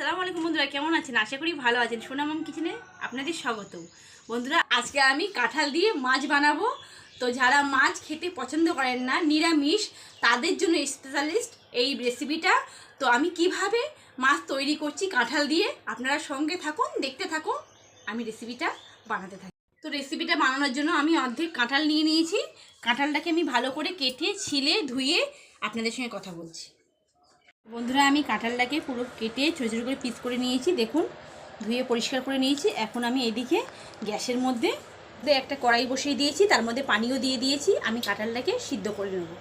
আসসালামু আলাইকুম বন্ধুরা, কেমন আছেন? আশা করি ভালো আছেন। সোনামম কিচেনে আপনাদের স্বাগত। বন্ধুরা, আজকে আমি কাঁঠাল দিয়ে মাছ বানাবো। তো যারা মাছ খেতে পছন্দ করেন না, নিরামিষ, তাদের জন্য স্পেশালিস্ট এই রেসিপিটা। তো আমি কিভাবে মাছ তৈরি করছি কাঁঠাল দিয়ে, আপনারা সঙ্গে থাকুন, দেখতে থাকুন, আমি রেসিপিটা বানাতে থাকি। তো রেসিপিটা বানানোর জন্য আমি অর্ধেক কাঁঠাল নিয়ে নিয়েছি। কাঁঠালটাকে আমি ভালো করে কেটে ছিলে ধুয়ে আপনাদের সঙ্গে কথা বলছি। বন্ধুরা, আমি কাঁঠালটাকে পুরো কেটে ছোটো ছোটো করে পিস করে নিয়েছি। দেখুন, ধুয়ে পরিষ্কার করে নিয়েছি। এখন আমি এদিকে গ্যাসের মধ্যে একটা কড়াই বসিয়ে দিয়েছি, তার মধ্যে পানিও দিয়ে দিয়েছি। আমি কাঁঠালটাকে সিদ্ধ করে নেব।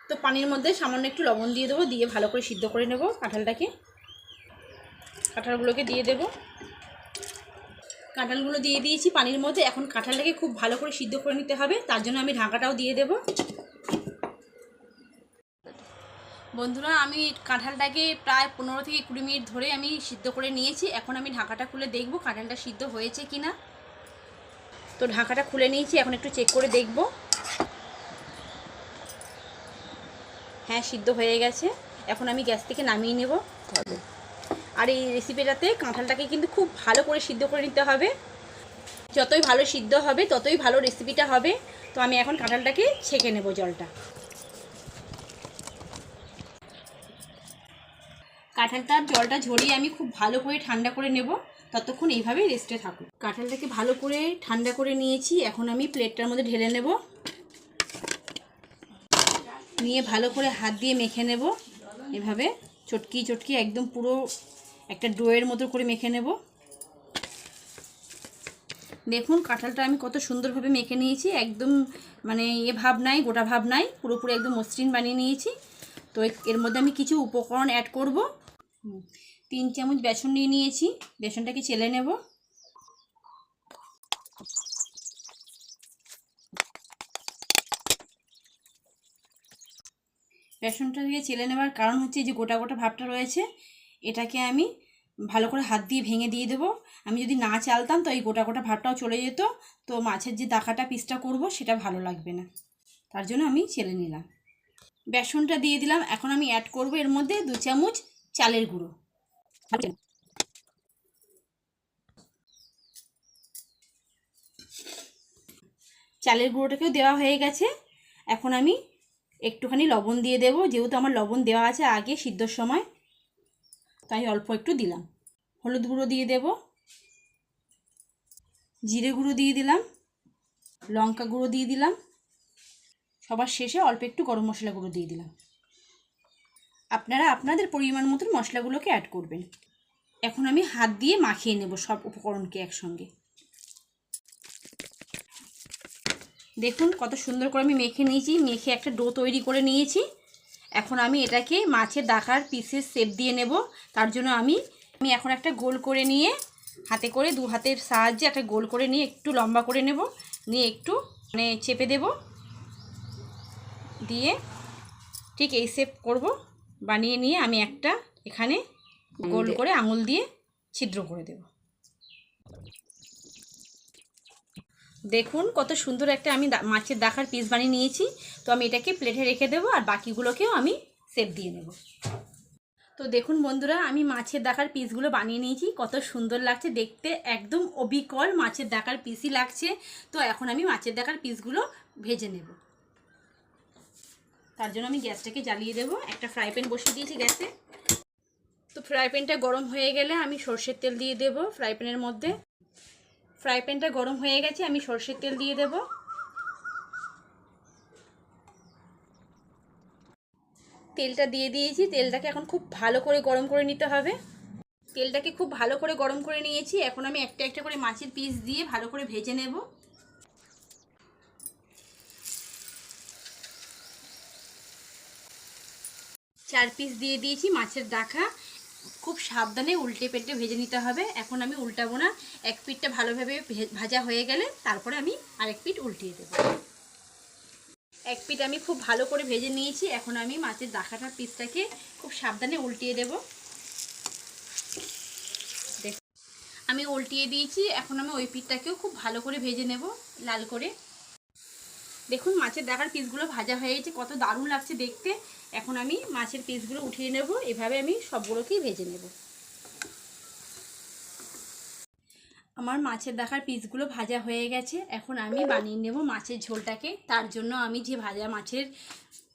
তো পানির মধ্যে সামান্য একটু লবণ দিয়ে দেবো, দিয়ে ভালো করে সিদ্ধ করে নেব কাঁঠালটাকে। কাঁঠালগুলোকে দিয়ে দেব। কাঁঠালগুলো দিয়ে দিয়েছি পানির মধ্যে। এখন কাঁঠালটাকে খুব ভালো করে সিদ্ধ করে নিতে হবে, তার জন্য আমি ঢাকাটাও দিয়ে দেব। বন্ধুরা, আমি কাঁঠালটাকে প্রায় 15 থেকে 20 মিনিট ধরে আমি সিদ্ধ করে নিয়েছি। এখন আমি ঢাকাটা খুলে দেখব কাঁঠালটা সিদ্ধ হয়েছে কি না। তো ঢাকাটা খুলে নিয়েছি, এখন একটু চেক করে দেখব। হ্যাঁ, সিদ্ধ হয়ে গেছে। এখন আমি গ্যাস থেকে নামিয়ে নেব। আর এই রেসিপিটাতে কাঁঠালটাকে কিন্তু খুব ভালো করে সিদ্ধ করে নিতে হবে। যতই ভালো সিদ্ধ হবে ততই ভালো রেসিপিটা হবে। তো আমি এখন কাঁঠালটাকে ছেঁকে নেব জলটা। কাঁঠালটার জলটা ঝরিয়ে আমি খুব ভালো করে ঠান্ডা করে নেব। ততক্ষণ এইভাবেই রেস্টে থাকুন। কাঁঠালটাকে ভালো করে ঠান্ডা করে নিয়েছি। এখন আমি প্লেটটার মধ্যে ঢেলে নেব। নিয়ে ভালো করে হাত দিয়ে মেখে নেব। এভাবে চটকি চটকি একদম পুরো একটা ডোয়ের মতো করে মেখে নেব। দেখুন, কাঁঠালটা আমি কত সুন্দরভাবে মেখে নিয়েছি। একদম মানে ভাব নাই, গোটা ভাব নাই, পুরোপুরি একদম মসৃণ বানিয়ে নিয়েছি। তো এর মধ্যে আমি কিছু উপকরণ অ্যাড করব। 3 চামচ বেসন নিয়ে নিয়েছি। বেসনটাকে চেলে নেব। বেসনটাকে চেলে নেওয়ার কারণ হচ্ছে যে গোটা গোটা ভাবটা রয়েছে, এটাকে আমি ভালো করে হাত দিয়ে ভেঙে দিয়ে দেবো। আমি যদি না চালতাম তো এই গোটা গোটা ভাবটাও চলে যেত। তো মাছের যে দাকাটা পিসটা করব সেটা ভালো লাগবে না, তার জন্য আমি চেলে নিলাম। বেসনটা দিয়ে দিলাম। এখন আমি অ্যাড করব এর মধ্যে 2 চামচ চালের গুঁড়ো। চালের গুঁড়োটাকেও দেওয়া হয়ে গেছে। এখন আমি একটুখানি লবণ দিয়ে দেব, যেহেতু আমার লবণ দেওয়া আছে আগে সিদ্ধর সময়, তাই অল্প একটু দিলাম। হলুদ গুঁড়ো দিয়ে দেব, জিরে গুঁড়ো দিয়ে দিলাম, লঙ্কা গুঁড়ো দিয়ে দিলাম, সবার শেষে অল্প একটু গরম মশলা গুঁড়ো দিয়ে দিলাম। আপনারা আপনাদের পরিমাণ মতন মশলাগুলোকে অ্যাড করবেন। এখন আমি হাত দিয়ে মাখিয়ে নেব সব উপকরণকে একসঙ্গে। দেখুন কত সুন্দর করে আমি মেখে নিয়েছি, মেখে একটা ডো তৈরি করে নিয়েছি। এখন আমি এটাকে মাছের দাকার পিসের শেপ দিয়ে নেব। তার জন্য আমি এখন একটা গোল করে নিয়ে হাতে করে 2 হাতের সাহায্যে একটা গোল করে নিয়ে একটু লম্বা করে নেব, নিয়ে একটু চেপে দেব, দিয়ে ঠিক এই শেপ করব। বানিয়ে নিয়ে আমি একটা এখানে গোল করে আঙুল দিয়ে ছিদ্র করে দেব। দেখুন কত সুন্দর একটা আমি মাছের দাকার পিস বানিয়ে নিয়েছি। তো আমি এটাকে প্লেটে রেখে দেবো, আর বাকিগুলোকেও আমি শেপ দিয়ে নেব। তো দেখুন বন্ধুরা, আমি মাছের দাকার পিসগুলো বানিয়ে নিয়েছি। কত সুন্দর লাগছে দেখতে, একদম অবিকল মাছের দাকার পিসই লাগছে। তো এখন আমি মাছের দাকার পিসগুলো ভেজে নেব। তার জন্য আমি গ্যাসটাকে জ্বালিয়ে দেবো। একটা ফ্রাই প্যান বসিয়ে দিয়েছি গ্যাসে। তো ফ্রাই প্যানটা গরম হয়ে গেলে আমি সর্ষের তেল দিয়ে দেব ফ্রাই প্যানের মধ্যে। ফ্রাই প্যানটা গরম হয়ে গেছে, আমি সর্ষের তেল দিয়ে দেব। তেলটা দিয়ে দিয়েছি। তেলটাকে এখন খুব ভালো করে গরম করে নিতে হবে। তেলটাকে খুব ভালো করে গরম করে নিয়েছি। এখন আমি একটা একটা করে মাছের পিস দিয়ে ভালো করে ভেজে নেব। চার পিস দিয়ে দিয়েছি মাছের দাকা। খুব সাবধানে উল্টে পেল্টে ভেজে নিতে হবে। এখন আমি উল্টাবো না, এক পিঠটা ভালোভাবে ভাজা হয়ে গেলে তারপরে আমি আরেক পিঠ উল্টিয়ে দেবো। এক পিঠ আমি খুব ভালো করে ভেজে নিয়েছি। এখন আমি মাছের দাকাটার পিসটাকে খুব সাবধানে উল্টিয়ে দেব। আমি উল্টিয়ে দিয়েছি। এখন আমি ওই পিঠটাকেও খুব ভালো করে ভেজে নেব লাল করে। দেখুন মাছের দেখার পিসগুলো ভাজা হয়ে গেছে, কত দারুণ লাগছে দেখতে। এখন আমি মাছের পিসগুলো উঠিয়ে নেব, এভাবে আমি সবগুলোকেই ভেজে নেব। আমার মাছের দেখার পিসগুলো ভাজা হয়ে গেছে, এখন আমি বানিয়ে নেব মাছের ঝোলটাকে। তার জন্য আমি যে ভাজা মাছের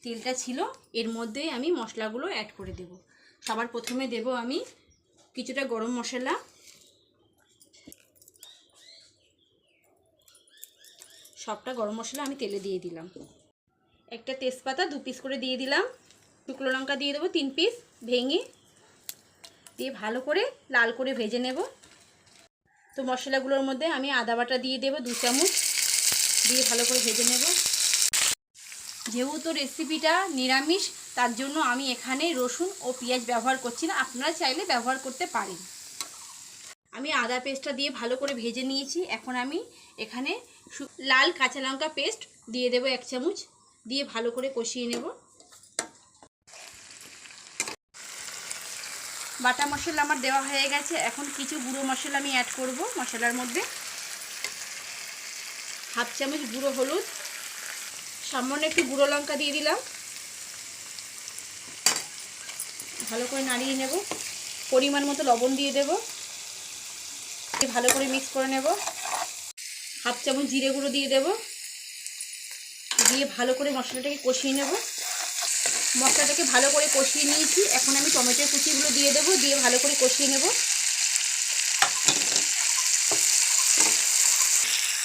তেলটা ছিল এর মধ্যে আমি মশলাগুলো অ্যাড করে দেব। সবার প্রথমে দেব আমি কিছুটা গরম মশলা, সবটা গরম মশলা আমি তেলে দিয়ে দিলাম। একটা তেজপাতা 2 পিস করে দিয়ে দিলাম। শুকনো লঙ্কা দিয়ে দেবো 3 পিস ভেঙে, দিয়ে ভালো করে লাল করে ভেজে নেব। তো মশলাগুলোর মধ্যে আমি আদা বাটা দিয়ে দেবো 2 চামচ, দিয়ে ভালো করে ভেজে নেব। যেহেতু রেসিপিটা নিরামিষ তার জন্য আমি এখানে রসুন ও পেঁয়াজ ব্যবহার করছি না, আপনারা চাইলে ব্যবহার করতে পারেন। আমি আদা পেস্টটা দিয়ে ভালো করে ভেজে নিয়েছি। এখন আমি এখানে লাল কাঁচা লঙ্কা পেস্ট দিয়ে দেবো 1 চামচ, দিয়ে ভালো করে কষিয়ে নেব। বাটা মশলা আমার দেওয়া হয়ে গেছে, এখন কিছু গুঁড়ো মশলা আমি অ্যাড করব মশলার মধ্যে। 1/2 চামচ গুঁড়ো হলুদ, সামান্য একটু গুঁড়ো লঙ্কা দিয়ে দিলাম, ভালো করে নাড়িয়ে নেব। পরিমাণ মতো লবণ দিয়ে দেব, ভালো করে মিক্স করে নেব। 1/2 চামচ জিরে গুঁড়ো দিয়ে দেব, দিয়ে ভালো করে মশলাটাকে কষিয়ে নেব। মশলাটাকে ভালো করে কষিয়ে নিয়েছি, এখন আমি টমেটোর কুচিগুলো দিয়ে দেব, দিয়ে ভালো করে কষিয়ে নেব।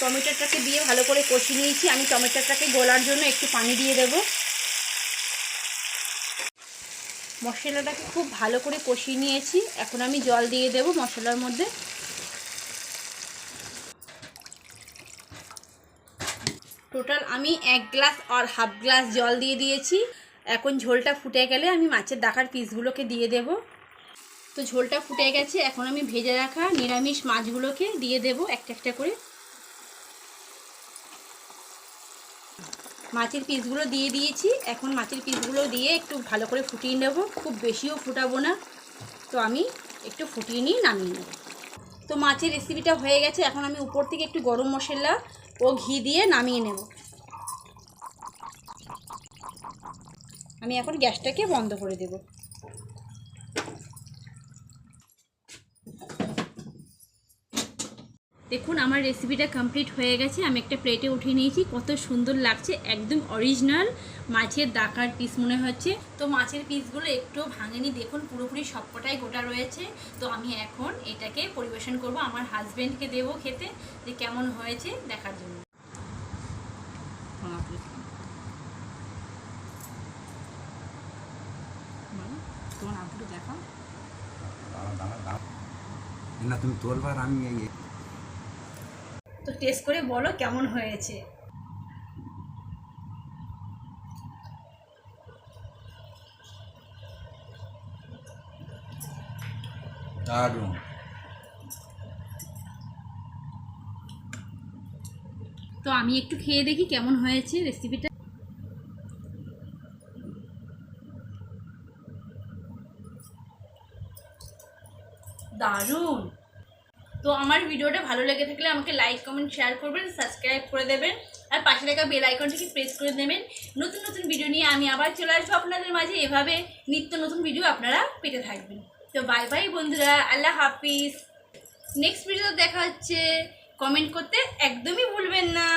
টমেটোটাকে দিয়ে ভালো করে কষিয়ে নিয়েছি, আমি টমেটোটাকে গলার জন্য একটু পানি দিয়ে দেব। মশলাটাকে খুব ভালো করে কষিয়ে নিয়েছি, এখন আমি জল দিয়ে দেব মশলার মধ্যে। টোটাল আমি 1 গ্লাস আর 1/2 গ্লাস জল দিয়ে দিয়েছি। এখন ঝোলটা ফুটে গেলে আমি মাছের দেখার পিসগুলোকে দিয়ে দেব। তো ঝোলটা ফুটে গেছে, এখন আমি ভেজে রাখা নিরামিষ মাছগুলোকে দিয়ে দেব একটা একটা করে। মাছের পিসগুলো দিয়ে দিয়েছি, এখন মাছের পিসগুলো দিয়ে একটু ভালো করে ফুটিয়ে নেব। খুব বেশিও ফুটাবো না, তো আমি একটু ফুটিয়ে নিয়ে নামিয়ে নেব। তো মাছের রেসিপিটা হয়ে গেছে, এখন আমি উপর থেকে একটু গরম মশলা ও ঘি দিয়ে নামিয়ে নেব। আমি এখন গ্যাসটাকে বন্ধ করে দেব। দেখুন আমার রেসিপিটা কমপ্লিট হয়ে গেছে, আমি একটা প্লেটে উঠিয়ে নিয়েছি। কত সুন্দর লাগছে, একদম অরিজিনাল মাছের দাকার পিস মনে হচ্ছে। তো মাছের পিসগুলো একটু ভাঙেনি, দেখুন পুরোপুরি সবকটাই গোটা রয়েছে। তো আমি এখন এটাকে পরিবেশন করব, আমার হাজব্যান্ডকে দেবো খেতে, যে কেমন হয়েছে দেখার জন্য। তোমার আব্বু দেখাও না, তুমি তোলবার আমি তো টেস্ট করে বলো কেমন হয়েছে। দারুণ। তো আমি একটু খেয়ে দেখি কেমন হয়েছে রেসিপিটা। দারুণ। তো আমার ভিডিওটা ভালো লেগে থাকলে আমাকে লাইক কমেন্ট শেয়ার করবেন, সাবস্ক্রাইব করে দেবেন, আর পাশে থাকা বেল আইকনটাকে প্রেস করে দেবেন। নতুন নতুন ভিডিও নিয়ে আমি আবার চলে আসবো আপনাদের মাঝে, এভাবে নিত্য নতুন ভিডিও আপনারা পেতে থাকবেন। তো বাই বাই বন্ধুরা, আল্লাহ হাফিজ। নেক্সট ভিডিও দেখা হচ্ছে, কমেন্ট করতে একদমই ভুলবেন না।